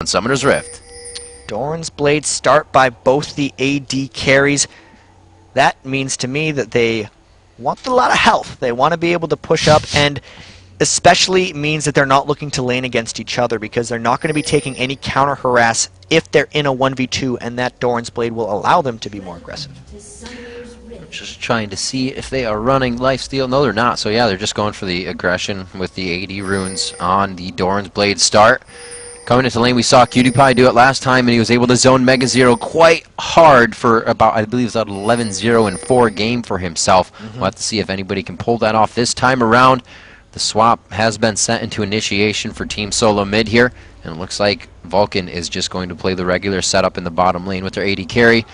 on Summoner's Rift. Doran's Blade start by both the AD carries. That means to me that they want a lot of health. They want to be able to push up, and especially means that they're not looking to lane against each other because they're not going to be taking any counter harass if they're in a 1v2, and that Doran's Blade will allow them to be more aggressive. Just trying to see if they are running lifesteal. No, they're not. So yeah, they're just going for the aggression with the AD runes on the Doran's Blade start. Coming into lane, we saw QtPie do it last time, and he was able to zone Mega Zero quite hard for about, I believe it was about 11-0 in 4 game for himself. We'll have to see if anybody can pull that off this time around. The swap has been sent into initiation for Team Solo Mid here, and it looks like Vulcan is just going to play the regular setup in the bottom lane with their AD carry.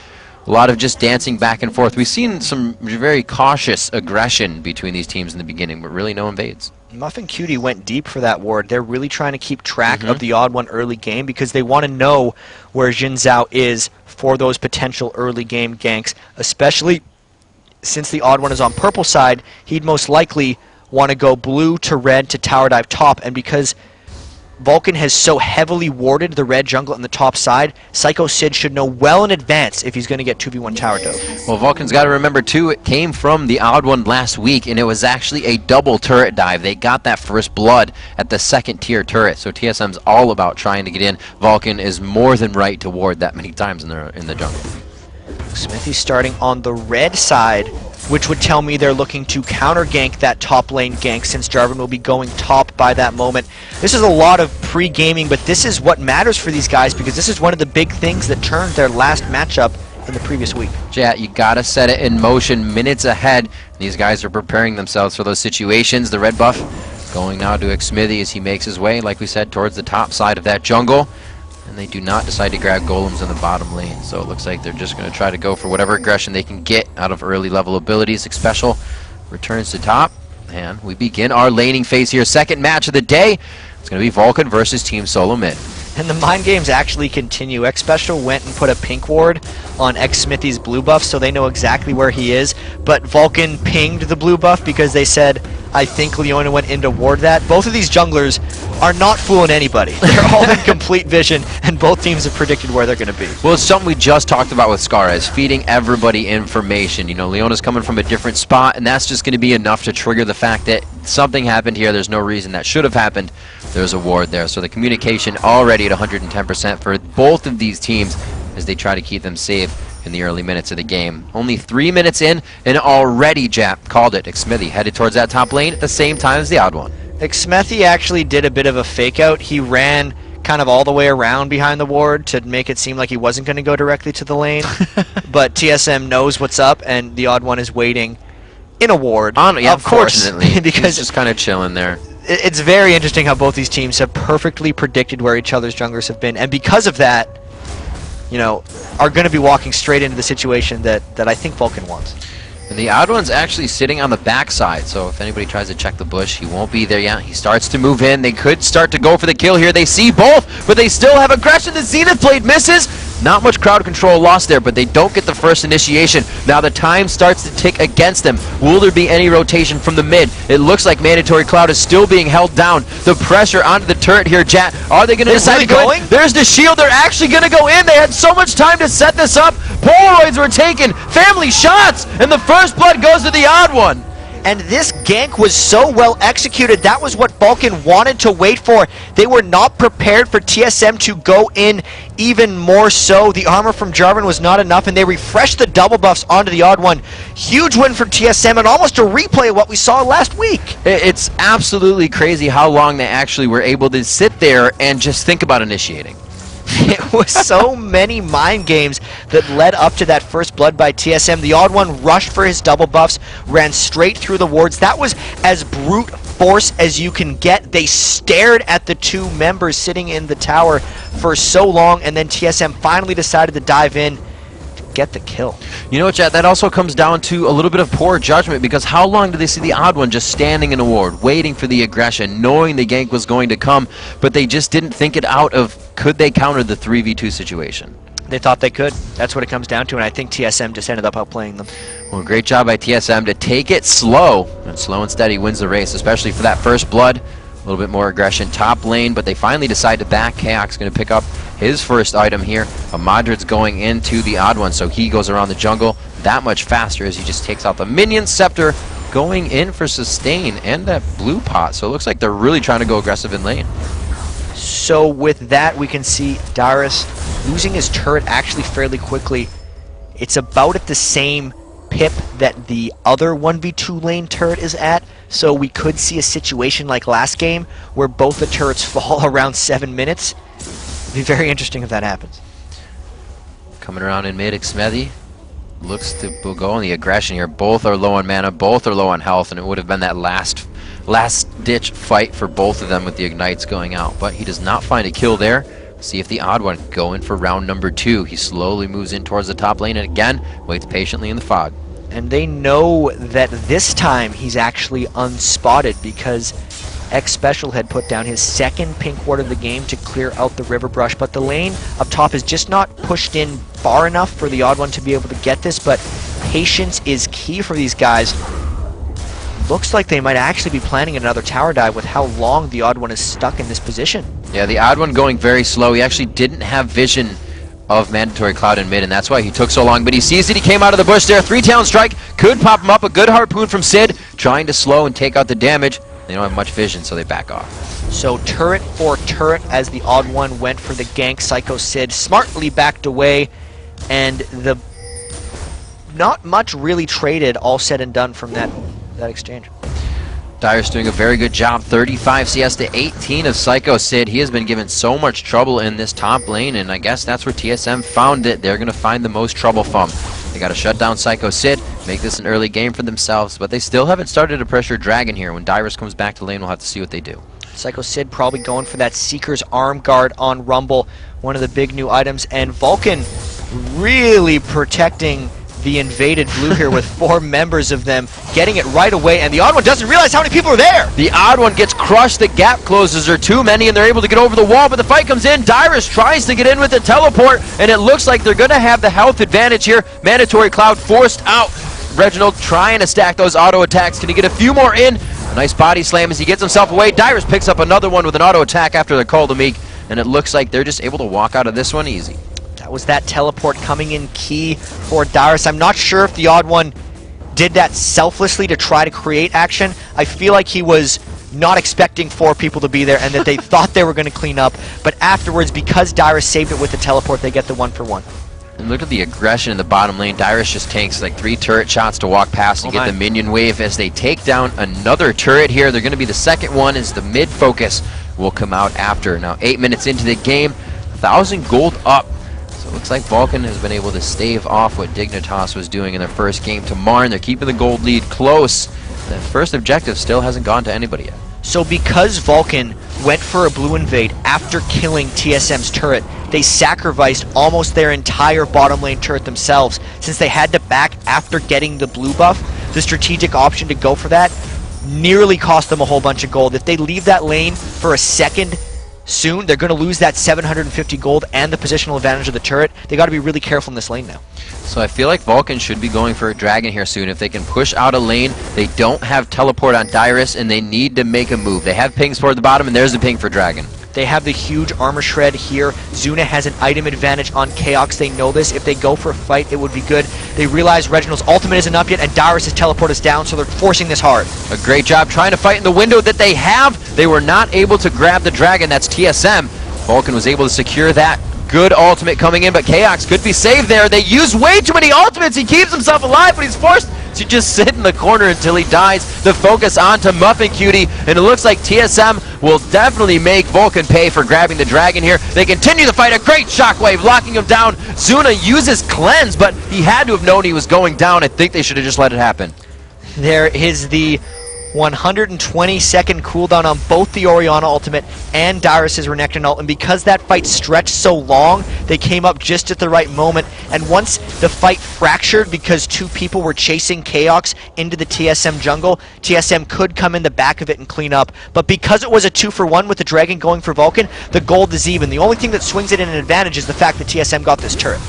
A lot of just dancing back and forth. We've seen some very cautious aggression between these teams in the beginning, but really no invades. Muffin Cutie went deep for that ward. They're really trying to keep track of the odd one early game because they want to know where Jin Zhao is for those potential early game ganks, especially since the odd one is on purple side. He'd most likely want to go blue to red to tower dive top, and because Vulcan has so heavily warded the red jungle on the top side, Psycho Sid should know well in advance if he's going to get 2v1 tower dove. Well, Vulcan's got to remember too, it came from the odd one last week, and it was actually a double turret dive. They got that first blood at the second tier turret, so TSM's all about trying to get in. Vulcan is more than right to ward that many times in the jungle. Smithy starting on the red side, which would tell me they're looking to counter gank that top lane gank since Jarvan will be going top by that moment. This is a lot of pre-gaming, but this is what matters for these guys because this is one of the big things that turned their last matchup in the previous week. Jet, you gotta set it in motion minutes ahead. These guys are preparing themselves for those situations. The red buff going now to Xmithy as he makes his way, like we said, towards the top side of that jungle. And they do not decide to grab golems in the bottom lane, so it looks like they're just going to try to go for whatever aggression they can get out of early level abilities. Special returns to top, and we begin our laning phase here. Second match of the day. It's going to be Vulcan versus Team Solo Mid. And the mind games actually continue. X-Special went and put a pink ward on X-Smithy's blue buff, so they know exactly where he is. But Vulcan pinged the blue buff because they said, I think Leona went in to ward that. Both of these junglers are not fooling anybody. They're all in complete vision, and both teams have predicted where they're going to be. Well, it's something we just talked about with Scarez, feeding everybody information. You know, Leona's coming from a different spot, and that's just going to be enough to trigger the fact that something happened here. There's no reason that should have happened. There's a ward there. So the communication already at 110% for both of these teams as they try to keep them safe in the early minutes of the game. Only 3 minutes in, and already Jap called it. Xmithy headed towards that top lane at the same time as the odd one. Xmithy actually did a bit of a fake out. He ran kind of all the way around behind the ward to make it seem like he wasn't going to go directly to the lane. But TSM knows what's up, and the odd one is waiting in a ward. Yeah, unfortunately, because he's just kind of chilling there. It's very interesting how both these teams have perfectly predicted where each other's junglers have been, and because of that, you know, are going to be walking straight into the situation that I think Vulcan wants. And the odd one's actually sitting on the backside, so if anybody tries to check the bush, he won't be there yet. He starts to move in. They could start to go for the kill here. They see both, but they still have aggression. The Zenith Blade misses. Not much crowd control lost there, but they don't get the first initiation. Now the time starts to tick against them. Will there be any rotation from the mid? It looks like Mandatory Cloud is still being held down. The pressure onto the turret here, Jat. Are they going to decide to go in? There's the shield. They're actually going to go in. They had so much time to set this up. Polaroids were taken. Family shots. And the first blood goes to the odd one. And this gank was so well executed. That was what Vulcan wanted to wait for. They were not prepared for TSM to go in even more so. The armor from Jarvan was not enough, and they refreshed the double buffs onto the odd one. Huge win for TSM, and almost a replay of what we saw last week. It's absolutely crazy how long they actually were able to sit there and just think about initiating. It was so many mind games that led up to that first blood by TSM. The odd one rushed for his double buffs, ran straight through the wards. That was as brute force as you can get. They stared at the two members sitting in the tower for so long, and then TSM finally decided to dive in to get the kill. You know what, Chad? That also comes down to a little bit of poor judgment, because how long did they see the odd one just standing in a ward, waiting for the aggression, knowing the gank was going to come, but they just didn't think it out of could they counter the 3v2 situation? They thought they could. That's what it comes down to, and I think TSM just ended up outplaying them. Well, great job by TSM to take it slow, and slow and steady wins the race, especially for that first blood. A little bit more aggression top lane, but they finally decide to back. Chaos going to pick up his first item here. Madrid's going into the odd one, so he goes around the jungle that much faster as he just takes out the minion. Scepter going in for sustain and that blue pot, so it looks like they're really trying to go aggressive in lane. So with that, we can see Dyrus losing his turret actually fairly quickly. It's about at the same pip that the other 1v2 lane turret is at, so we could see a situation like last game where both the turrets fall around 7 minutes. It'd be very interesting if that happens. Coming around in mid, Xmedi looks to go on the aggression here. Both are low on mana, both are low on health, and it would have been that last ditch fight for both of them with the ignites going out, but he does not find a kill there. See if the odd one go in for round number 2. He slowly moves in towards the top lane and again waits patiently in the fog. And they know that this time he's actually unspotted because X Special had put down his second pink ward of the game to clear out the river brush, but the lane up top is just not pushed in far enough for the odd one to be able to get this, but patience is key for these guys. Looks like they might actually be planning another tower dive with how long the odd one is stuck in this position. Yeah, the odd one going very slow. He actually didn't have vision of Mandatory Cloud in mid, and that's why he took so long. But he sees it. He came out of the bush there. 3-talent strike. Could pop him up. A good harpoon from Sid, trying to slow and take out the damage. They don't have much vision, so they back off. So turret for turret as the odd one went for the gank. Psycho Sid smartly backed away, and the not much really traded, all said and done from that exchange. Dyrus doing a very good job. 35 CS to 18 of Psycho Sid. He has been given so much trouble in this top lane, and I guess that's where TSM found it. They're going to find the most trouble from. They got to shut down Psycho Sid, make this an early game for themselves, but they still haven't started to pressure Dragon here. When Dyrus comes back to lane, we'll have to see what they do. Psycho Sid probably going for that Seeker's Arm Guard on Rumble, one of the big new items, and Vulcan really protecting the invaded blue here with 4 members of them getting it right away, and the odd one doesn't realize how many people are there. The odd one gets crushed. The gap closes are too many, and they're able to get over the wall, but the fight comes in. Dyrus tries to get in with the teleport, and it looks like they're going to have the health advantage here. Mandatory Cloud forced out. Reginald trying to stack those auto attacks. Can he get a few more in? A nice body slam as he gets himself away. Dyrus picks up another one with an auto attack after the call to Meek, and it looks like they're just able to walk out of this one easy. That was that teleport coming in key for Dyrus. I'm not sure if the odd one did that selflessly to try to create action. I feel like he was not expecting 4 people to be there and that they thought they were going to clean up, but afterwards, because Dyrus saved it with the teleport, they get the 1-for-1. And look at the aggression in the bottom lane. Dyrus just tanks like 3 turret shots to walk past and get the minion wave as they take down another turret here. They're going to be the second one as the mid focus will come out after. Now 8 minutes into the game, 1,000 gold up. So it looks like Vulcan has been able to stave off what Dignitas was doing in their first game to Marn. They're keeping the gold lead close. The first objective still hasn't gone to anybody yet. So because Vulcan went for a blue invade after killing TSM's turret, they sacrificed almost their entire bottom lane turret themselves. Since they had to back after getting the blue buff, the strategic option to go for that nearly cost them a whole bunch of gold. If they leave that lane for a second soon, they're going to lose that 750 gold and the positional advantage of the turret. They got to be really careful in this lane now. So I feel like Vulcan should be going for a dragon here soon. If they can push out a lane, they don't have teleport on Dyrus, and they need to make a move. They have pings toward the bottom, and there's the ping for dragon. They have the huge armor shred here. Zuna has an item advantage on Chaos. They know this. If they go for a fight, it would be good. They realize Reginald's ultimate isn't up yet, and Dyrus' teleport is down, so they're forcing this hard. A great job trying to fight in the window that they have. They were not able to grab the dragon. That's TSM. Vulcan was able to secure that. Good ultimate coming in, but Chaos could be saved there. They use way too many ultimates. He keeps himself alive, but he's forced to just sit in the corner until he dies. The focus onto Muffin Cutie, and it looks like TSM will definitely make Vulcan pay for grabbing the dragon here. They continue the fight. A great shockwave locking him down. Zuna uses cleanse, but he had to have known he was going down. I think they should have just let it happen. There is the 120-second cooldown on both the Orianna ultimate and Dyrus' Renekton ult, and because that fight stretched so long, they came up just at the right moment, and once the fight fractured because 2 people were chasing Chaos into the TSM jungle, TSM could come in the back of it and clean up, but because it was a 2-for-1 with the Dragon going for Vulcan, the gold is even. The only thing that swings it in an advantage is the fact that TSM got this turret.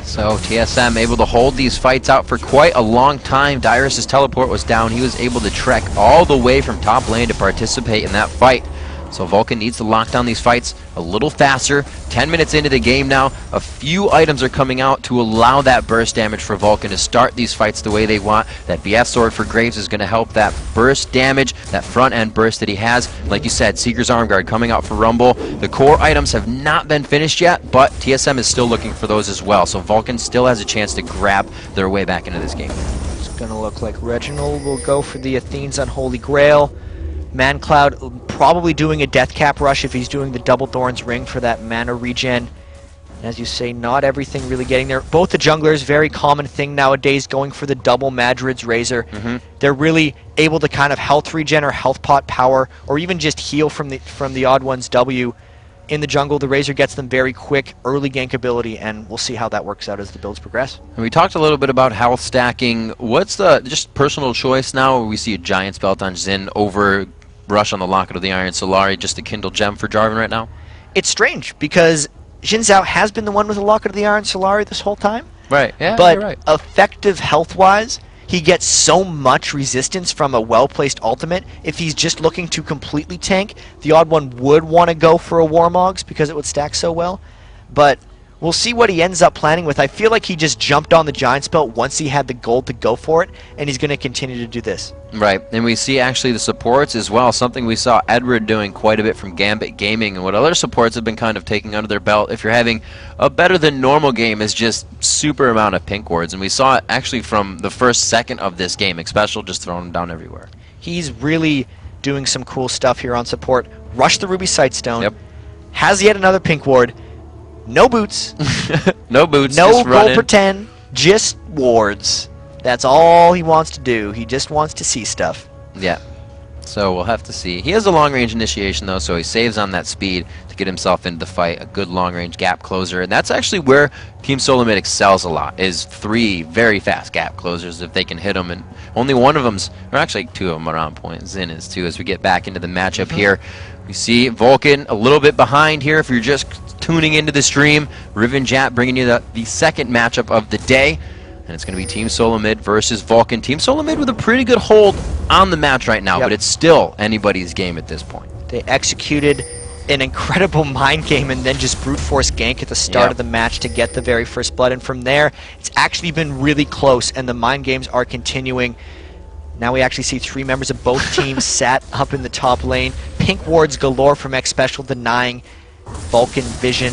So TSM able to hold these fights out for quite a long time. Dyrus' teleport was down. He was able to trek all the way from top lane to participate in that fight. So Vulcan needs to lock down these fights a little faster. 10 minutes into the game now, a few items are coming out to allow that burst damage for Vulcan to start these fights the way they want. That BF sword for Graves is going to help that burst damage, that front end burst that he has. Like you said, Seeker's Arm Guard coming out for Rumble. The core items have not been finished yet, but TSM is still looking for those as well. So Vulcan still has a chance to grab their way back into this game. It's going to look like Reginald will go for the Athene's Unholy Grail. ManCloud probably doing a death cap rush if he's doing the double Thorns ring for that mana regen. As you say, not everything really getting there. Both the junglers, very common thing nowadays, going for the double Madrid's Razor. They're really able to kind of health regen or health pot power, or even just heal from the Odd One's W. In the jungle, the Razor gets them very quick, early gank ability, and we'll see how that works out as the builds progress. And we talked a little bit about health stacking. What's the just personal choice now where we see a Giant's Belt on Xin over Rush on the Locket of the Iron Solari, just a Kindle Gem for Jarvan right now? It's strange, because Xin Zhao has been the one with the Locket of the Iron Solari this whole time. Right, yeah, but you're right. Effective health-wise, he gets so much resistance from a well-placed ultimate. If he's just looking to completely tank, the Odd One would want to go for a Warmogs because it would stack so well. But we'll see what he ends up planning with. I feel like he just jumped on the Giant's Belt once he had the gold to go for it, and he's going to continue to do this. Right, and we see actually the supports as well, something we saw Edward doing quite a bit from Gambit Gaming, and what other supports have been kind of taking under their belt. If you're having a better than normal game, is just super amount of pink wards, and we saw it actually from the first second of this game. Xpecial just throwing them down everywhere. He's really doing some cool stuff here on support. Rush the Ruby Sightstone. Yep. Has yet another pink ward. No boots. No boots. No just gold running. pretend. Just wards. That's all he wants to do. He just wants to see stuff. Yeah. So we'll have to see. He has a long-range initiation, though, so he saves on that speed to get himself into the fight. A good long-range gap closer. And that's actually where Team Solomid excels a lot, is 3 very fast gap closers if they can hit them. And only one of them's, or actually 2 of them are on point. Xin is, too, as we get back into the matchup here. We see Vulcan a little bit behind here if you're just tuning into the stream. Riven Jat bringing you the second matchup of the day. And it's going to be Team Solomid versus Vulcan. Team Solomid with a pretty good hold on the match right now, but it's still anybody's game at this point. They executed an incredible mind game and then just brute force gank at the start of the match to get the very first blood. And from there, it's actually been really close, and the mind games are continuing. Now we actually see 3 members of both teams sat up in the top lane. Pink wards galore from Xpecial, denying Vulcan vision.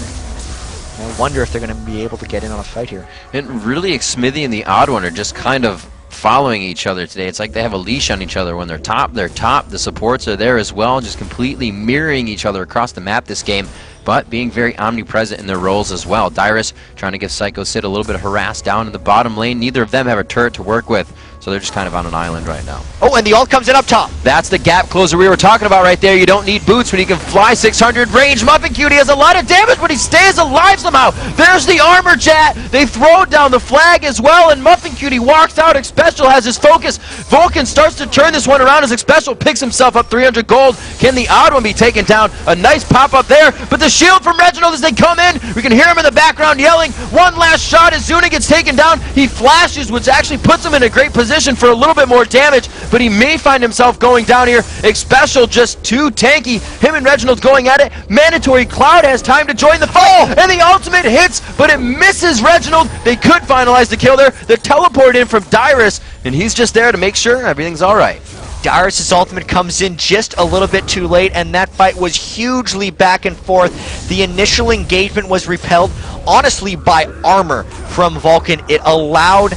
I wonder if they're going to be able to get in on a fight here. And really, Xmithy and the Odd One are just kind of following each other today. It's like they have a leash on each other. When they're top, they're top. The supports are there as well, just completely mirroring each other across the map this game, but being very omnipresent in their roles as well. Dyrus trying to give Psycho Sid a little bit of harass down in the bottom lane. Neither of them have a turret to work with, so they're just kind of on an island right now. Oh, and the ult comes in up top. That's the gap closer we were talking about right there. You don't need boots when you can fly 600 range. Muffin Cutie has a lot of damage, but he stays alive somehow. There's the armor, chat. They throw down the flag as well, and Muffin Cutie walks out. Xpecial has his focus. Vulcan starts to turn this one around as Xpecial picks himself up 300 gold. Can the Odd One be taken down? A nice pop up there, but the shield from Reginald as they come in. We can hear him in the background yelling. One last shot as Zuna gets taken down. He flashes, which actually puts him in a great position for a little bit more damage, but he may find himself going down here. Xpecial just too tanky. Him and Reginald going at it. Mandatory Cloud has time to join the fight, and the ultimate hits, but it misses Reginald. They could finalize the kill there. They're teleported in from Dyrus, and he's just there to make sure everything's all right. Dyrus' ultimate comes in just a little bit too late, and that fight was hugely back and forth. The initial engagement was repelled, honestly, by armor from Vulcan. It allowed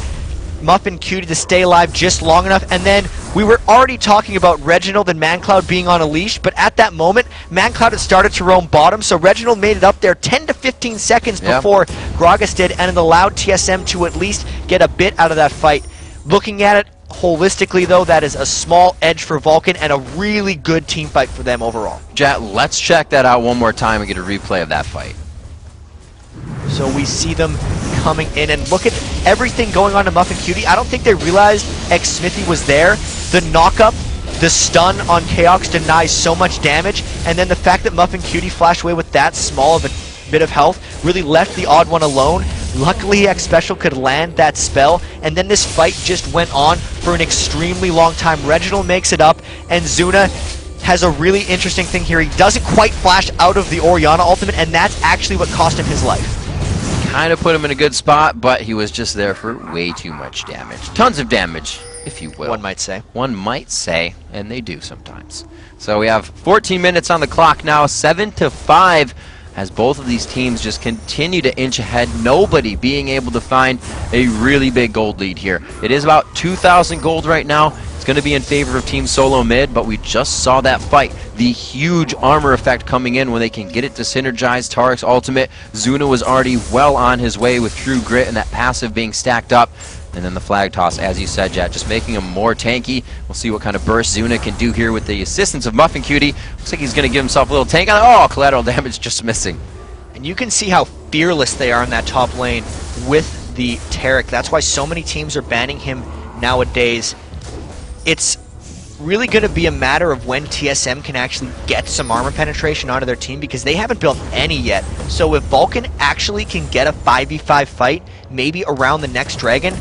Muffin Cutie to stay alive just long enough, and then we were already talking about Reginald and ManCloud being on a leash, but at that moment, ManCloud had started to roam bottom, so Reginald made it up there 10 to 15 seconds before Gragas did, and it allowed TSM to at least get a bit out of that fight. Looking at it holistically, though, that is a small edge for Vulcan and a really good team fight for them overall. Jet, let's check that out one more time and get a replay of that fight. So we see them coming in, and look at everything going on to Muffin Cutie. I don't think they realized Xmithy was there. The knockup, the stun on Chaox denies so much damage, and then the fact that Muffin Cutie flashed away with that small of a bit of health really left the Odd One alone. Luckily, X Special could land that spell, and then this fight just went on for an extremely long time. Reginald makes it up, and Zuna has a really interesting thing here. He doesn't quite flash out of the Orianna ultimate, and that's actually what cost him his life. Kind of put him in a good spot, but he was just there for way too much damage. Tons of damage, if you will. One might say. One might say, and they do sometimes. So we have 14 minutes on the clock now, 7-5, as both of these teams just continue to inch ahead. Nobody being able to find a really big gold lead here. It is about 2,000 gold right now. It's going to be in favor of Team Solo mid, but we just saw that fight. The huge armor effect coming in when they can get it to synergize Tarek's ultimate. Zuna was already well on his way with True Grit and that passive being stacked up. And then the flag toss, as you said, Jet, just making him more tanky. We'll see what kind of burst Zuna can do here with the assistance of Muffin Cutie. Looks like he's going to give himself a little tank on it. Oh, collateral damage just missing. And you can see how fearless they are in that top lane with the Tarek. That's why so many teams are banning him nowadays. It's really going to be a matter of when TSM can actually get some armor penetration onto their team, because they haven't built any yet. So if Vulcan actually can get a 5v5 fight, maybe around the next dragon,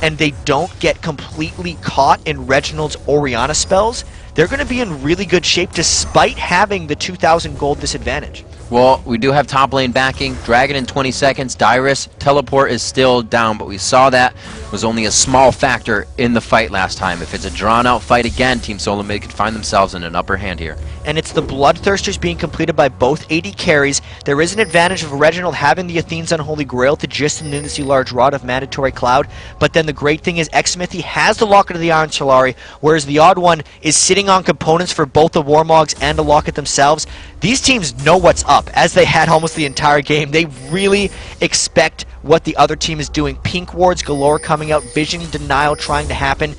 and they don't get completely caught in Reginald's Orianna spells, they're going to be in really good shape despite having the 2,000 gold disadvantage. Well, we do have top lane backing. Dragon in 20 seconds. Dyrus. Teleport is still down, but we saw that was only a small factor in the fight last time. If it's a drawn-out fight again, Team Solo Mid could find themselves in an upper hand here. And it's the Bloodthirsters being completed by both AD carries. There is an advantage of Reginald having the Athene's Unholy Grail to just an Innisy Large Rod of Mandatory Cloud, but then the great thing is Xmithy has the Locket of the Iron Solari, whereas the Odd One is sitting on components for both the Warmogs and the Locket themselves. These teams know what's up, as they had almost the entire game. They really expect what the other team is doing. Pink wards galore coming out, vision denial trying to happen,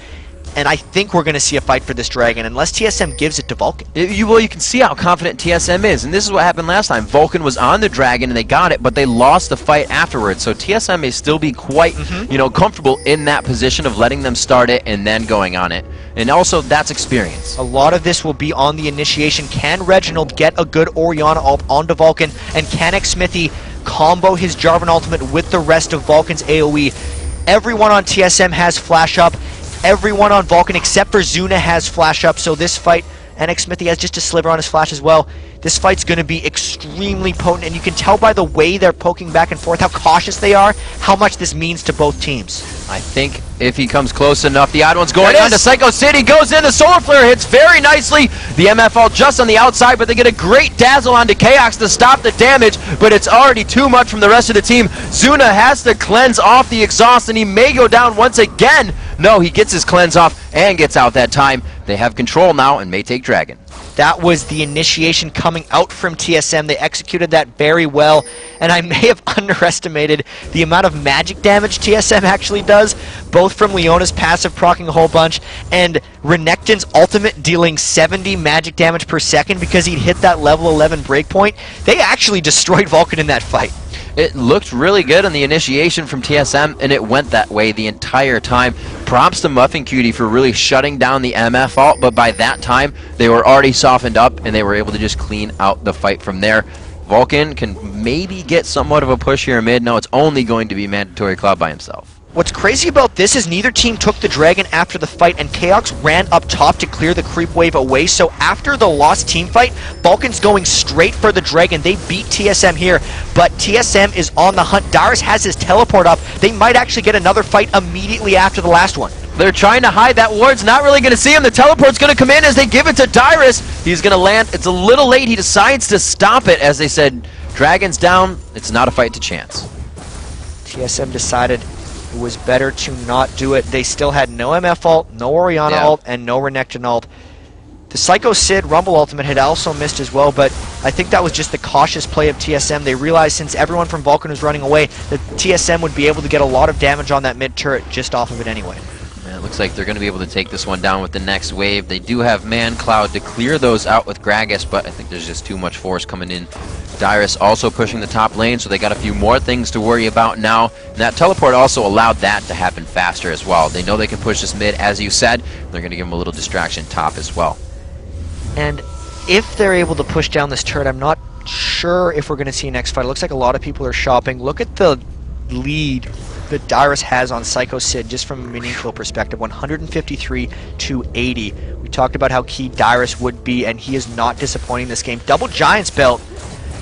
and I think we're going to see a fight for this dragon, unless TSM gives it to Vulcan. Well, you can see how confident TSM is, and this is what happened last time. Vulcan was on the dragon, and they got it, but they lost the fight afterwards, so TSM may still be quite, comfortable in that position of letting them start it and then going on it. And also, that's experience. A lot of this will be on the initiation. Can Reginald get a good Orianna ult onto Vulcan, and can Xmithy combo his Jarvan ultimate with the rest of Vulcan's AoE? Everyone on TSM has flash up. Everyone on Vulcan except for Zuna has flash up, so this fight, and Xmithy has just a sliver on his flash as well. This fight's going to be extremely potent, and you can tell by the way they're poking back and forth, how cautious they are, how much this means to both teams. I think if he comes close enough, the Odd One's going on to Psycho City, goes in, the Solar Flare hits very nicely. The MF ult just on the outside, but they get a great dazzle onto Chaos to stop the damage, but it's already too much from the rest of the team. Zuna has to cleanse off the exhaust, and he may go down once again. No, he gets his cleanse off and gets out that time. They have control now and may take Dragon. That was the initiation coming out from TSM. They executed that very well, and I may have underestimated the amount of magic damage TSM actually does, both from Leona's passive proccing a whole bunch, and Renekton's ultimate dealing 70 magic damage per second because he'd hit that level 11 breakpoint. They actually destroyed Vulcan in that fight. It looked really good on the initiation from TSM, and it went that way the entire time. Props to Muffin Cutie for really shutting down the MF ult, but by that time, they were already softened up, and they were able to just clean out the fight from there. Vulcan can maybe get somewhat of a push here mid. No, it's only going to be Mandatory Cloud by himself. What's crazy about this is neither team took the dragon after the fight, and Chaos ran up top to clear the creep wave away. So after the lost team fight, Vulcan's going straight for the dragon. They beat TSM here, but TSM is on the hunt. Darius has his teleport up. They might actually get another fight immediately after the last one. They're trying to hide that ward's not really going to see him. The teleport's going to come in as they give it to Dyrus. He's going to land. It's a little late. He decides to stop it. As they said, dragon's down. It's not a fight to chance. TSM decided it was better to not do it. They still had no MF ult, no Orianna ult, and no Renekton ult. The Psycho Sid Rumble ultimate had also missed as well, but I think that was just the cautious play of TSM. They realized since everyone from Vulcan was running away, that TSM would be able to get a lot of damage on that mid turret just off of it anyway. It looks like they're going to be able to take this one down with the next wave. They do have Man Cloud to clear those out with Gragas, but I think there's just too much force coming in. Dyrus also pushing the top lane, so they got a few more things to worry about now. And that teleport also allowed that to happen faster as well. They know they can push this mid, as you said. They're going to give them a little distraction top as well. And if they're able to push down this turret, I'm not sure if we're going to see next fight. It looks like a lot of people are shopping. Look at the lead that Dyrus has on Psycho Sid just from a meaningful perspective, 153 to 80. We talked about how key Dyrus would be, and he is not disappointing this game. Double Giants belt.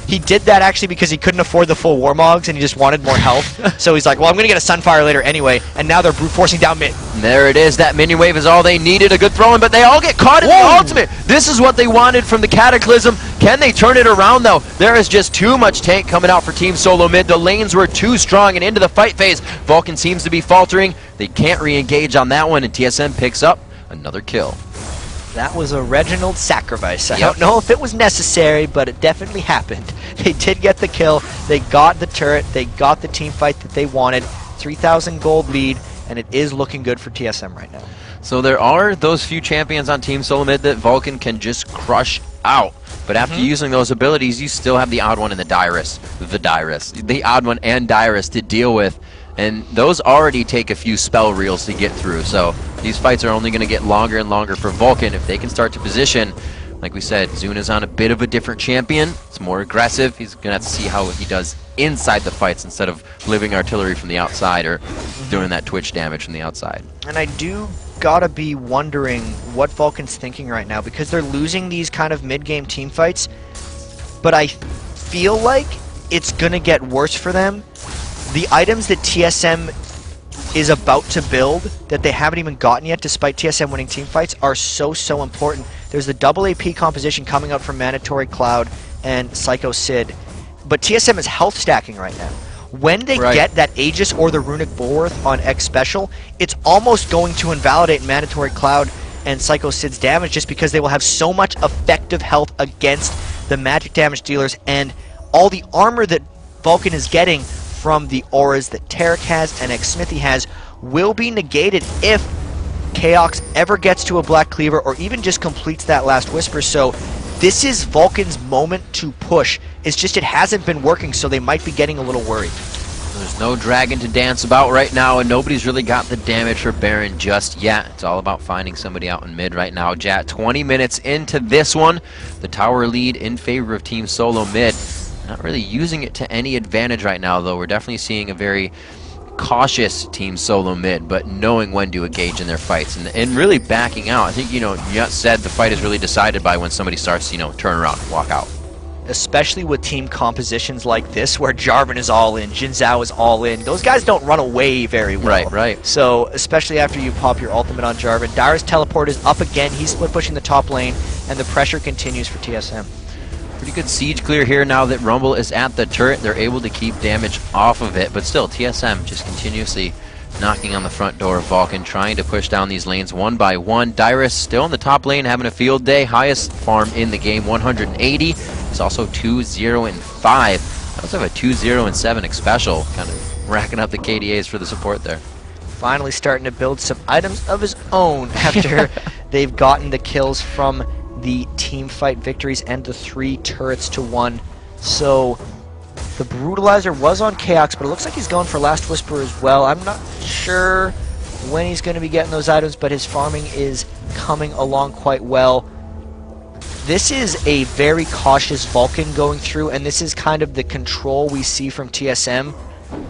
He did that actually because he couldn't afford the full Warmogs and he just wanted more health. So he's like, well, I'm going to get a Sunfire later anyway, and now they're brute forcing down mid. There it is. That minion wave is all they needed. A good throw-in, but they all get caught in the ultimate. This is what they wanted from the Cataclysm. Can they turn it around, though? There is just too much tank coming out for Team Solo Mid. The lanes were too strong, and into the fight phase, Vulcan seems to be faltering. They can't re-engage on that one, and TSM picks up another kill. That was a Reginald sacrifice. I don't know if it was necessary, but it definitely happened. They did get the kill. They got the turret. They got the team fight that they wanted. 3,000 gold lead, and it is looking good for TSM right now. So there are those few champions on Team Solo Mid that Vulcan can just crush out. But after using those abilities, you still have the odd one and the odd one and Dyrus to deal with. And those already take a few spell reels to get through. So these fights are only going to get longer and longer for Vulcan if they can start to position. Like we said, Zuna's on a bit of a different champion. It's more aggressive. He's going to have to see how he does inside the fights instead of living artillery from the outside or doing that Twitch damage from the outside. And I do gotta be wondering what Vulcan's thinking right now, because they're losing these kind of mid-game team fights, but I feel like it's gonna get worse for them. The items that TSM is about to build that they haven't even gotten yet despite TSM winning team fights are so important. There's the double AP composition coming out from Mandatory Cloud and Psycho Sid, but TSM is health stacking right now. When they get that Aegis or the Runic Bulworth on X Special, it's almost going to invalidate Mandatory Cloud and Psycho Sid's damage just because they will have so much effective health against the magic damage dealers, and all the armor that Vulcan is getting from the auras that Tarek has and X Smithy has will be negated if Chaos ever gets to a Black Cleaver or even just completes that last Whisper. So this is Vulcan's moment to push. It's just it hasn't been working, so they might be getting a little worried. There's no dragon to dance about right now, and nobody's really got the damage for Baron just yet. It's all about finding somebody out in mid right now. Jat, 20 minutes into this one, the tower lead in favor of Team Solo Mid. Not really using it to any advantage right now, though. We're definitely seeing a very cautious Team Solo Mid, but knowing when to engage in their fights and really backing out. I think, you just said the fight is really decided by when somebody starts, turn around and walk out. Especially with team compositions like this, where Jarvan is all in, Jin Zhao is all in. Those guys don't run away very well. Right. So, especially after you pop your ultimate on Jarvan, Dyrus teleport is up again. He's split pushing the top lane, and the pressure continues for TSM. Pretty good siege clear here now that Rumble is at the turret. They're able to keep damage off of it, but still, TSM just continuously knocking on the front door of Vulcan, trying to push down these lanes one by one. Dyrus still in the top lane, having a field day. Highest farm in the game, 180. He's also 2-0-5. They also have a 2-0-7 special, kind of racking up the KDAs for the support there. Finally starting to build some items of his own after they've gotten the kills from the team fight victories and the 3 turrets to 1. So the Brutalizer was on Chaos, but it looks like he's going for Last Whisper as well. I'm not sure when he's going to be getting those items, but his farming is coming along quite well. This is a very cautious Vulcan going through, and this is kind of the control we see from TSM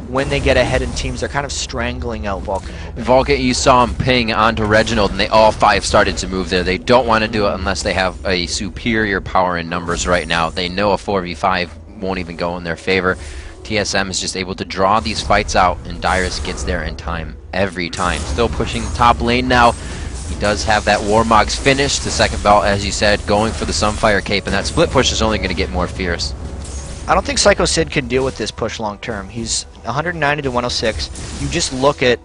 when they get ahead in teams. They're kind of strangling out Vulcan. Vulcan, you saw him ping onto Reginald, and they all 5 started to move there. They don't want to do it unless they have a superior power in numbers right now. They know a 4v5 won't even go in their favor. TSM is just able to draw these fights out, and Dyrus gets there in time every time. Still pushing the top lane now. He does have that Warmogs finish. The second belt, as you said, going for the Sunfire Cape, and that split push is only going to get more fierce. I don't think Psycho Sid can deal with this push long term. He's 190 to 106. You just look at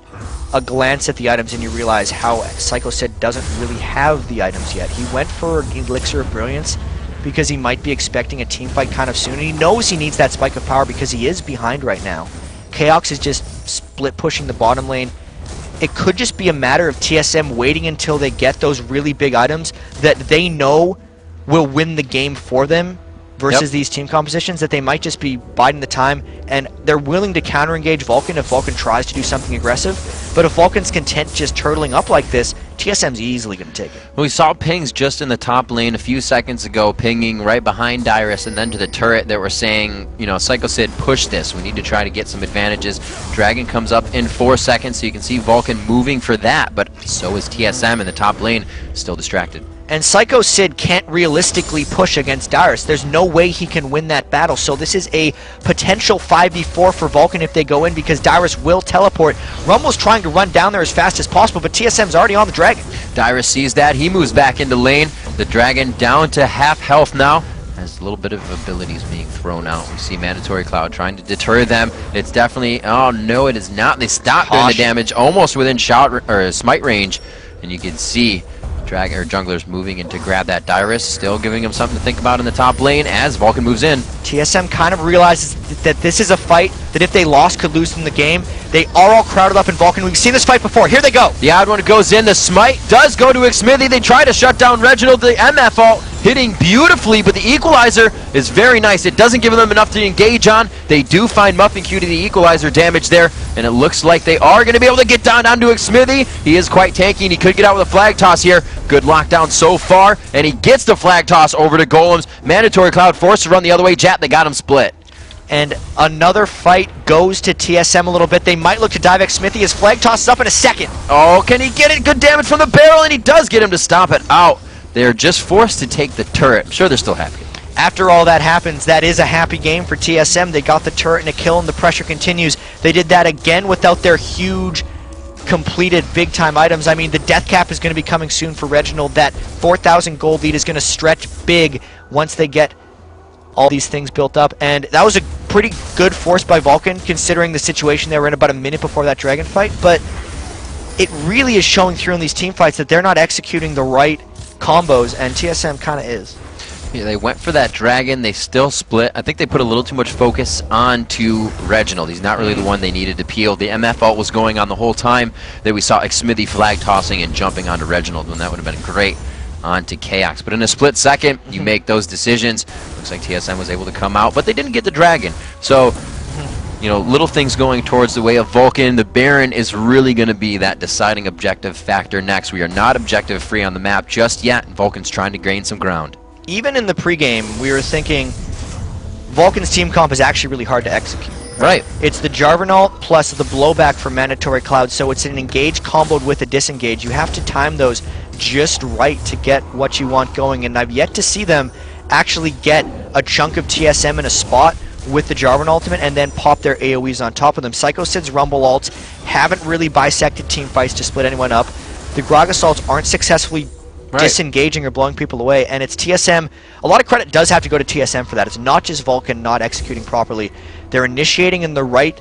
a glance at the items and you realize how Psycho Sid doesn't really have the items yet. He went for Elixir of Brilliance because he might be expecting a team fight kind of soon, and he knows he needs that spike of power because he is behind right now. Chaos is just split pushing the bottom lane. It could just be a matter of TSM waiting until they get those really big items that they know will win the game for them versus these team compositions, that they might just be biding the time, and they're willing to counter-engage Vulcan if Vulcan tries to do something aggressive. But if Vulcan's content just turtling up like this, TSM's easily going to take it. We saw pings just in the top lane a few seconds ago, pinging right behind Dyrus and then to the turret that were saying, you know, Psycho Sid, push this. We need to try to get some advantages. Dragon comes up in 4 seconds, so you can see Vulcan moving for that, but so is TSM in the top lane, still distracted. And Psycho Sid can't realistically push against Dyrus. There's no way he can win that battle. So this is a potential 5v4 for Vulcan if they go in, because Dyrus will teleport. Rumble's trying to run down there as fast as possible, but TSM's already on the Dragon. Dyrus sees that. He moves back into lane. The Dragon down to half health now. Has a little bit of abilities being thrown out. We see Mandatory Cloud trying to deter them. It's definitely... Oh, no, it is not. They stop doing the damage almost within shot or smite range. And you can see... Jungler's moving in to grab that Dyrus, still giving him something to think about in the top lane as Vulcan moves in. TSM kind of realizes that this is a fight that if they lost could lose in the game. They are all crowded up in Vulcan. We've seen this fight before. Here they go. The odd one goes in. The smite does go to Xmithy. They try to shut down Reginald. The MF ult hitting beautifully, but the equalizer is very nice. It doesn't give them enough to engage on. They do find Muffin Q to the equalizer damage there, and it looks like they are going to be able to get down onto Xmithy. He is quite tanky, and he could get out with a flag toss here. Good lockdown so far, and he gets the flag toss over to Golems. Mandatory Cloud forced to run the other way. Jat, they got him split. And another fight goes to TSM a little bit. They might look to dive Xmithy. His flag tosses up in a second. Oh, can he get it? Good damage from the barrel, and he does get him to stop it out. They're just forced to take the turret. I'm sure they're still happy. After all that happens, that is a happy game for TSM. They got the turret and a kill, and the pressure continues. They did that again without their huge completed big-time items. I mean, the death cap is going to be coming soon for Reginald. That 4,000 gold lead is going to stretch big once they get all these things built up. And that was a pretty good force by Vulcan, considering the situation they were in about a minute before that Dragon fight. But it really is showing through in these team fights that they're not executing the right combos, and TSM kind of is. Yeah, they went for that Dragon. They still split. I think they put a little too much focus onto Reginald. He's not really the one they needed to peel. The MF ult was going on the whole time that we saw Xmithy flag tossing and jumping onto Reginald, when that would have been great onto Chaos. But in a split second, you make those decisions. Looks like TSM was able to come out, but they didn't get the Dragon. So, you know, little things going towards the way of Vulcan. The Baron is really going to be that deciding objective factor next. We are not objective free on the map just yet, and Vulcan's trying to gain some ground. Even in the pregame, we were thinking Vulcan's team comp is actually really hard to execute. Right. It's the Jarvanalt plus the blowback from Mandatory Cloud, so it's an engage comboed with a disengage. You have to time those just right to get what you want going, and I've yet to see them actually get a chunk of TSM in a spot with the Jarvan ultimate and then pop their AoEs on top of them. Psycho Sid's Rumble ults haven't really bisected team fights to split anyone up. The Gragas ults aren't successfully disengaging or blowing people away, and it's TSM. A lot of credit does have to go to TSM for that. It's not just Vulcan not executing properly. They're initiating in the right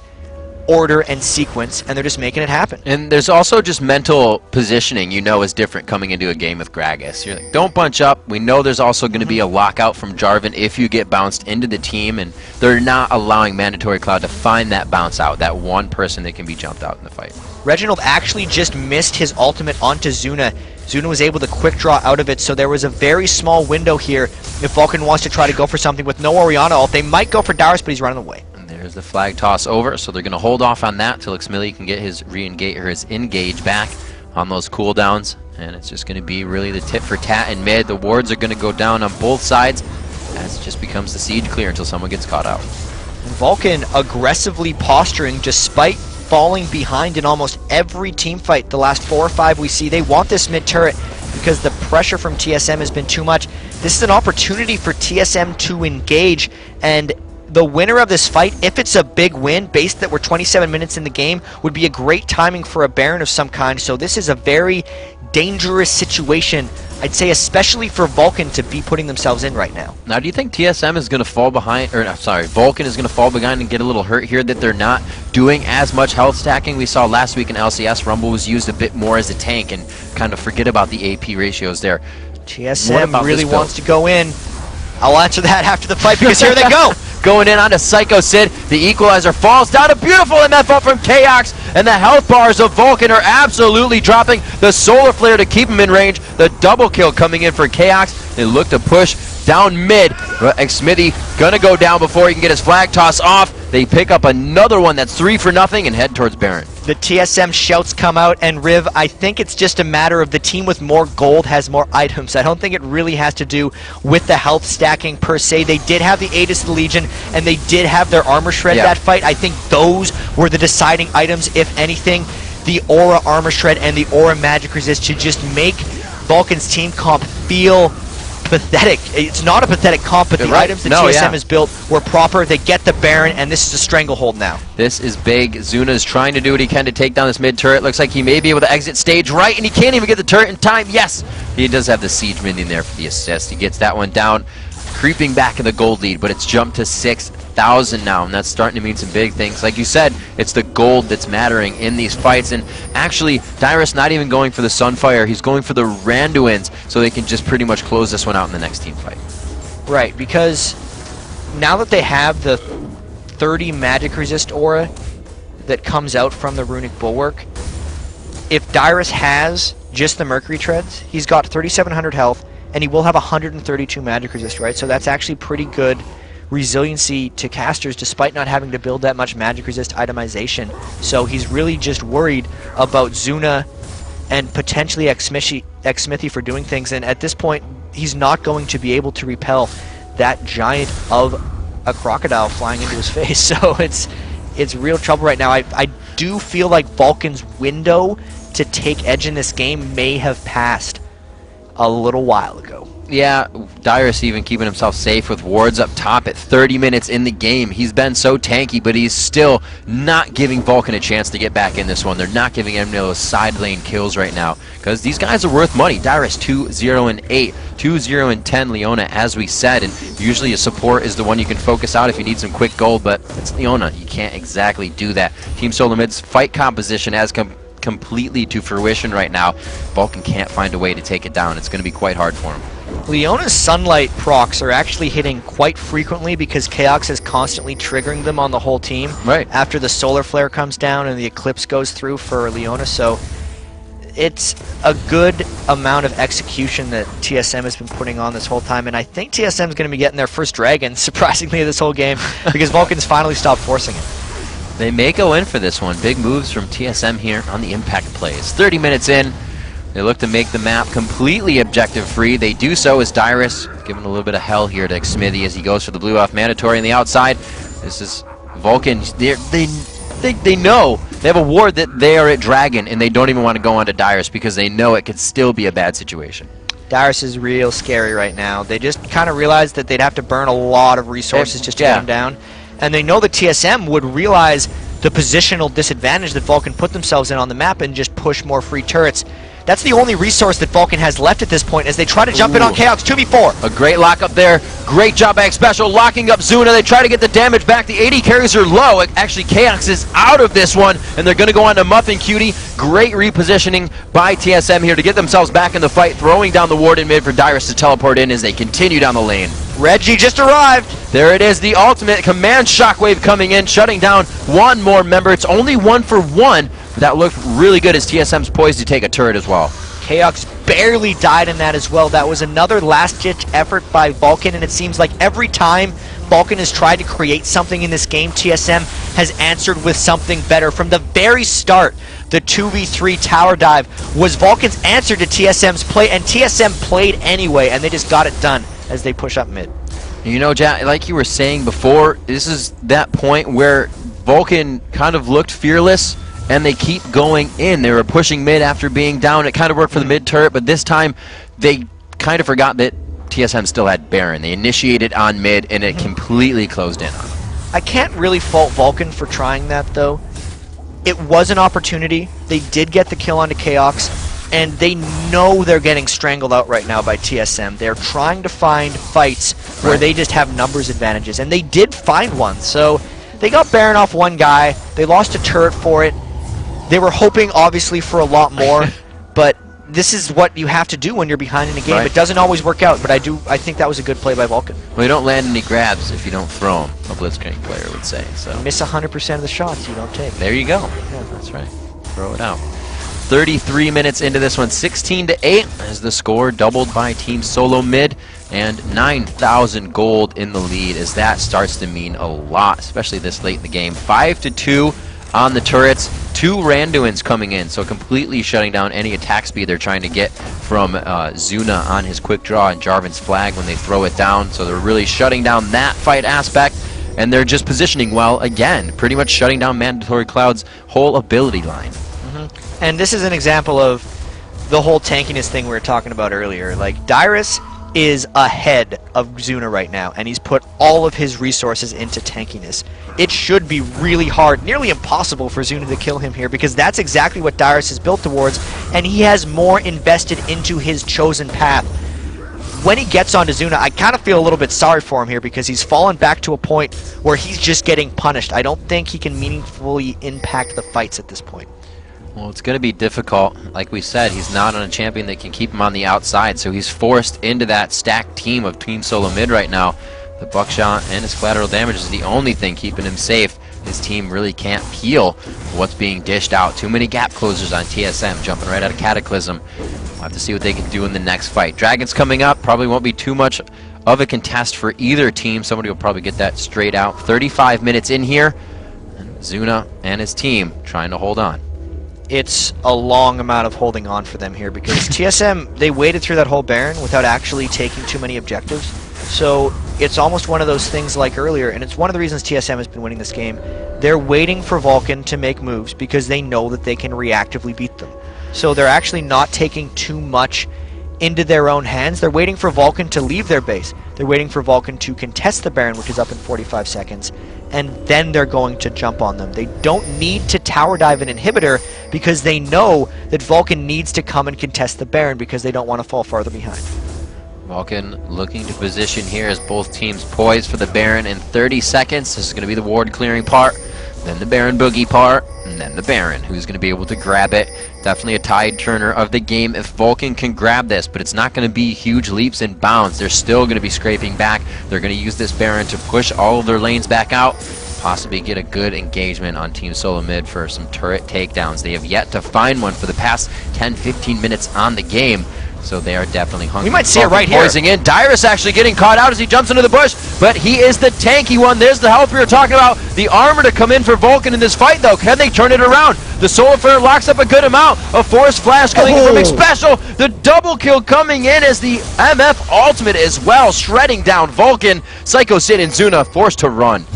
order and sequence, and they're just making it happen. And there's also just mental positioning, you know, is different coming into a game with Gragas. You're like, don't bunch up. We know there's also going to be a lockout from Jarvan if you get bounced into the team, and they're not allowing Mandatory Cloud to find that bounce out, that one person that can be jumped out in the fight. Reginald actually just missed his ultimate onto Zuna. Zuna was able to quick draw out of it, so there was a very small window here. If Vulcan wants to try to go for something with no Orianna ult, they might go for Dyrus, but he's running away. There's the flag toss over, so they're going to hold off on that till Xmithy can get his engage back on those cooldowns, and it's just going to be really the tit for tat in mid. The wards are going to go down on both sides as it just becomes the siege clear until someone gets caught out. And Vulcan aggressively posturing despite falling behind in almost every team fight the last 4 or 5 we see. They want this mid turret because the pressure from TSM has been too much. This is an opportunity for TSM to engage, and the winner of this fight, if it's a big win, based that we're 27 minutes in the game, would be a great timing for a Baron of some kind. So this is a very dangerous situation, I'd say, especially for Vulcan to be putting themselves in right now. Now, do you think TSM is going to fall behind, or sorry, Vulcan is going to fall behind and get a little hurt here, that they're not doing as much health stacking? We saw last week in LCS, Rumble was used a bit more as a tank and kind of forget about the AP ratios there. TSM really wants to go in. I'll answer that after the fight, because here they go. Going in onto Psycho Sid. The equalizer falls down. A beautiful MF up from Chaos, and the health bars of Vulcan are absolutely dropping. The solar flare to keep him in range. The double kill coming in for Chaos. They look to push down mid. Xmithy gonna go down before he can get his flag toss off. They pick up another one that's 3 for nothing and head towards Baron. The TSM shouts come out, and Riv, I think it's just a matter of the team with more gold has more items. I don't think it really has to do with the health stacking per se. They did have the Aegis of the Legion, and they did have their armor shred that fight. I think those were the deciding items, if anything. The Aura armor shred and the Aura magic resist to just make Vulcan's team comp feel pathetic. It's not a pathetic comp, but the items that TSM has built were proper. They get the Baron, and this is a stranglehold now. This is big. Zuna's trying to do what he can to take down this mid turret. Looks like he may be able to exit stage right, and he can't even get the turret in time. Yes! He does have the siege minion there for the assist. He gets that one down, creeping back in the gold lead, but it's jumped to 6,000 now, and that's starting to mean some big things. Like you said, it's the gold that's mattering in these fights, and actually, Dyrus not even going for the Sunfire, he's going for the Randuins, so they can just pretty much close this one out in the next team fight. Right, because now that they have the 30 magic resist aura that comes out from the runic bulwark, if Dyrus has just the Mercury Treads, he's got 3,700 health, and he will have 132 magic resist, right? So that's actually pretty good resiliency to casters despite not having to build that much magic resist itemization. So he's really just worried about Zuna and potentially Xmithy for doing things, and at this point he's not going to be able to repel that giant of a crocodile flying into his face. So it's real trouble right now. I do feel like Vulcan's window to take edge in this game may have passed a little while ago. Yeah, Dyrus even keeping himself safe with wards up top at 30 minutes in the game. He's been so tanky, but he's still not giving Vulcan a chance to get back in this one. They're not giving him those side lane kills right now because these guys are worth money. Dyrus 2-0-8, 2-0-10 Leona, as we said, and usually a support is the one you can focus out if you need some quick gold, but it's Leona. You can't exactly do that. Team Solo Mid's fight composition has completely to fruition right now. Vulcan can't find a way to take it down. It's going to be quite hard for him. Leona's Sunlight procs are actually hitting quite frequently because Chaos is constantly triggering them on the whole team. Right. After the Solar Flare comes down and the Eclipse goes through for Leona, so it's a good amount of execution that TSM has been putting on this whole time, and I think TSM is going to be getting their first dragon, surprisingly, this whole game, because Vulcan's finally stopped forcing it. They may go in for this one. Big moves from TSM here on the impact plays. 30 minutes in. They look to make the map completely objective-free. They do so as Dyrus giving a little bit of hell here to Xmithy as he goes for the blue off Mandatory on the outside. This is Vulcan. They know. They have a ward that they are at Dragon, and they don't even want to go on to Dyrus because they know it could still be a bad situation. Dyrus is real scary right now. They just kind of realized that they'd have to burn a lot of resources just to get him down. And they know that TSM would realize the positional disadvantage that Vulcan put themselves in on the map and just push more free turrets. That's the only resource that Vulcan has left at this point as they try to jump in on Chaos 2v4. A great lockup there. Great job by Special locking up Zuna. They try to get the damage back. The AD carries are low. Actually, Chaos is out of this one, and they're going to go on to Muffin Cutie. Great repositioning by TSM here to get themselves back in the fight, throwing down the ward in mid for Dyrus to teleport in as they continue down the lane. Reggie just arrived. There it is, the ultimate command shockwave coming in, shutting down one more member. It's only 1 for 1. That looked really good as TSM's poised to take a turret as well. Chaos barely died in that as well. That was another last-ditch effort by Vulcan, and it seems like every time Vulcan has tried to create something in this game, TSM has answered with something better. From the very start, the 2v3 tower dive was Vulcan's answer to TSM's play, and TSM played anyway, and they just got it done as they push up mid. You know, Jack, like you were saying before, this is that point where Vulcan kind of looked fearless, and they keep going in. They were pushing mid after being down. It kind of worked for the mid turret, but this time they kind of forgot that TSM still had Baron. They initiated on mid, and it completely closed in on them. I can't really fault Vulcan for trying that, though. It was an opportunity. They did get the kill onto Chaos, and they know they're getting strangled out right now by TSM. They're trying to find fights where they just have numbers advantages, and they did find one. So they got Baron off one guy. They lost a turret for it. They were hoping, obviously, for a lot more, but this is what you have to do when you're behind in a game. It doesn't always work out, but I think that was a good play by Vulcan. Well, you don't land any grabs if you don't throw them, a Blitzcrank player would say. So you miss 100% of the shots you don't take. There you go. Yeah, that's right. Throw it out. 33 minutes into this one, 16-8 as the score, doubled by Team Solo Mid. and 9,000 gold in the lead, as that starts to mean a lot, especially this late in the game. 5-2 on the turrets. 2 Randuins coming in, so completely shutting down any attack speed they're trying to get from Zuna on his quick draw and Jarvan's flag when they throw it down. So they're really shutting down that fight aspect, and they're just positioning well again, pretty much shutting down Mandatory Cloud's whole ability line. And this is an example of the whole tankiness thing we were talking about earlier. Like, Dyrus is ahead of Zuna right now, and he's put all of his resources into tankiness. It should be really hard, nearly impossible for Zuna to kill him here, because that's exactly what Dyrus is built towards, and he has more invested into his chosen path. When he gets onto Zuna, I kind of feel a little bit sorry for him here, because he's fallen back to a point where he's just getting punished. I don't think he can meaningfully impact the fights at this point. Well, it's going to be difficult. Like we said, he's not on a champion that can keep him on the outside, so he's forced into that stacked team of Team Solo Mid right now. The buckshot and his collateral damage is the only thing keeping him safe. His team really can't peel what's being dished out. Too many gap closers on TSM, jumping right out of Cataclysm. We'll have to see what they can do in the next fight. Dragon's coming up. Probably won't be too much of a contest for either team. Somebody will probably get that straight out. 35 minutes in here, and Zuna and his team trying to hold on. It's a long amount of holding on for them here, because TSM, they waited through that whole Baron without actually taking too many objectives. So it's almost one of those things like earlier, and it's one of the reasons TSM has been winning this game. They're waiting for Vulcan to make moves because they know that they can reactively beat them. So they're actually not taking too much into their own hands. They're waiting for Vulcan to leave their base. They're waiting for Vulcan to contest the Baron, which is up in 45 seconds, and then they're going to jump on them. They don't need to tower dive an inhibitor because they know that Vulcan needs to come and contest the Baron because they don't want to fall farther behind. Vulcan looking to position here as both teams poise for the Baron in 30 seconds. This is going to be the ward clearing part, then the Baron boogie part, and then the Baron, who's going to be able to grab it. Definitely a tide turner of the game if Vulcan can grab this, but it's not going to be huge leaps and bounds. They're still going to be scraping back. They're going to use this Baron to push all of their lanes back out, possibly get a good engagement on Team Solo Mid for some turret takedowns. They have yet to find one for the past 10-15 minutes on the game. So they are definitely hungry. We might see it right here. Poising in. Dyrus actually getting caught out as he jumps into the bush, but he is the tanky one. There's the health we were talking about. The armor to come in for Vulcan in this fight, though. Can they turn it around? The Solar Flare locks up a good amount. A Force Flash coming in from Xpecial. The double kill coming in as the MF ultimate as well, shredding down Vulcan. Psycho Sid and Zuna forced to run.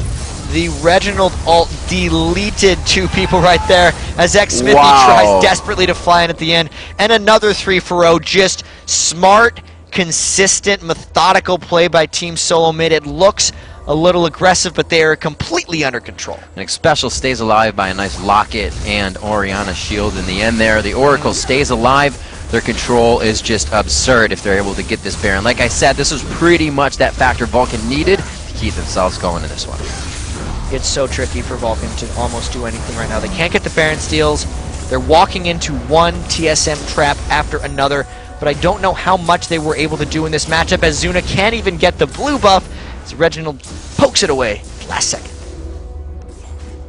The Reginald ult deleted 2 people right there as X-Smithy tries desperately to fly in at the end. And another 3-for-0, just smart, consistent, methodical play by Team Solo Mid. It looks a little aggressive, but they are completely under control. And Xpecial stays alive by a nice Locket and Orianna shield in the end there. The Oracle stays alive. Their control is just absurd if they're able to get this Baron. Like I said, this was pretty much that factor Vulcan needed to keep themselves going in this one. It's so tricky for Vulcan to almost do anything right now. They can't get the Baron steals. They're walking into one TSM trap after another, but I don't know how much they were able to do in this matchup as Zuna can't even get the blue buff as Reginald pokes it away last second.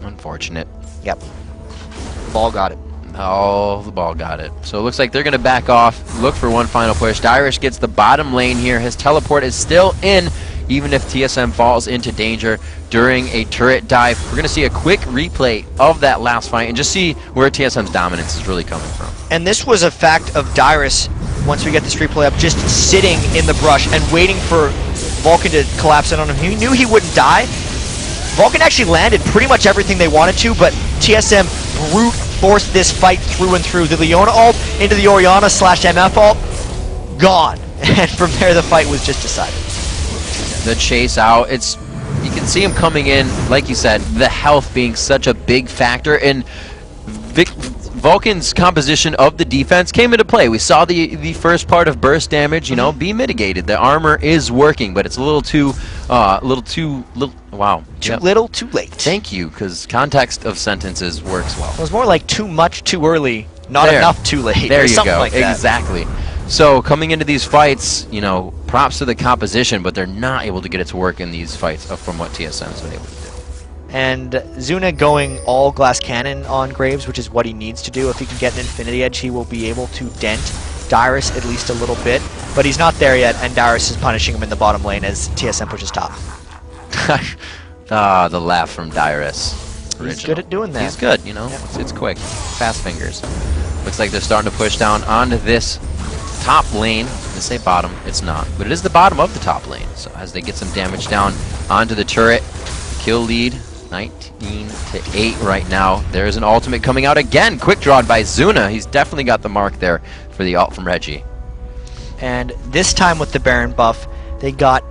Unfortunate. Yep. The ball got it. Oh, the ball got it. So it looks like they're going to back off, look for one final push. Dyrus gets the bottom lane here. His teleport is still in, even if TSM falls into danger during a turret dive. We're going to see a quick replay of that last fight and just see where TSM's dominance is really coming from. And this was a fact of Dyrus, once we get this replay up, just sitting in the brush and waiting for Vulcan to collapse in on him. He knew he wouldn't die. Vulcan actually landed pretty much everything they wanted to, but TSM brute forced this fight through and through. The Leona ult into the Orianna / MF ult, gone. And from there the fight was just decided. The chase out, you can see him coming in, like you said, the health being such a big factor, and Vulcan's composition of the defense came into play. We saw the first part of burst damage, you know, be mitigated. The armor is working, but it's a little too wow. Too little, too late. Thank you, because context of sentences works well. It was more like too much, too early, not enough, too late. There you something go. Like that. Exactly. So coming into these fights, you know, props to the composition, but they're not able to get it to work in these fights from what TSM has been able to do. And Zuna going all glass cannon on Graves, which is what he needs to do. If he can get an Infinity Edge, he will be able to dent Dyrus at least a little bit. but he's not there yet, and Darius is punishing him in the bottom lane as TSM pushes top. Ah, the laugh from Dyrus. He's good at doing that. He's good, you know. Yeah. It's quick, fast fingers. Looks like they're starting to push down onto this top lane. I say bottom, it's not, but it is the bottom of the top lane. So as they get some damage down onto the turret, kill lead 19-8 right now. There's an ultimate coming out again. Quick drawn by Zuna. He's definitely got the mark there for the ult from Reggie. And this time with the Baron buff, they got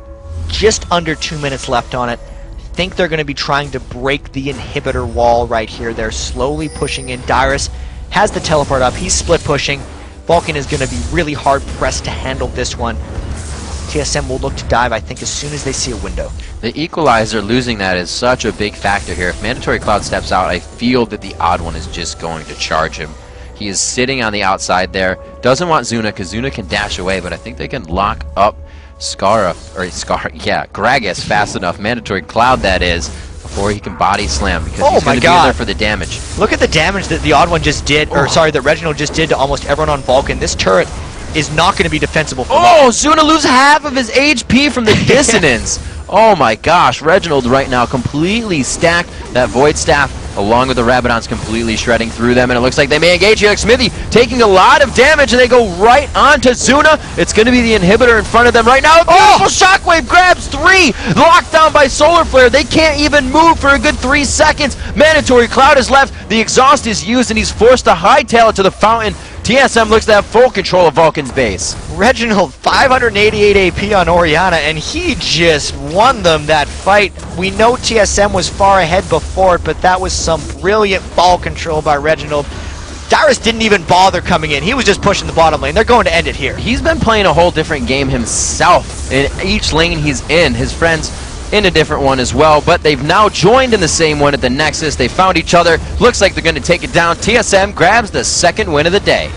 just under 2 minutes left on it. I think they're going to be trying to break the inhibitor wall right here. They're slowly pushing in. Dyrus has the teleport up. He's split pushing. Vulcan is going to be really hard pressed to handle this one. TSM will look to dive, I think, as soon as they see a window. The equalizer, losing that is such a big factor here. If Mandatory Cloud steps out, I feel that the odd one is just going to charge him. He is sitting on the outside there. Doesn't want Zuna, because Zuna can dash away, but I think they can lock up Gragas fast enough. Mandatory Cloud, that is, before he can body slam, because he's going to be in there for the damage. Look at the damage that the odd one just did, or sorry, that Reginald just did to almost everyone on Vulcan. This turret is not going to be defensible for long. Zuna loses half of his HP from the dissonance. Oh my gosh, Reginald right now completely stacked. That Void Staff, along with the Rabadon's completely shredding through them, and it looks like they may engage here. Smithy taking a lot of damage, and they go right on to Zuna. It's going to be the inhibitor in front of them right now. Beautiful shockwave grabs 3, locked down by Solar Flare. They can't even move for a good 3 seconds. Mandatory Cloud is left. The exhaust is used, and he's forced to hightail it to the fountain. TSM looks to have full control of Vulcan's base. Reginald, 588 AP on Orianna, and he just won them that fight. We know TSM was far ahead before it, but that was some brilliant ball control by Reginald. Dyrus didn't even bother coming in. He was just pushing the bottom lane. They're going to end it here. He's been playing a whole different game himself. In each lane he's in, his friends in a different one as well, but they've now joined in the same one at the Nexus. They found each other. Looks like they're going to take it down. TSM grabs the second win of the day.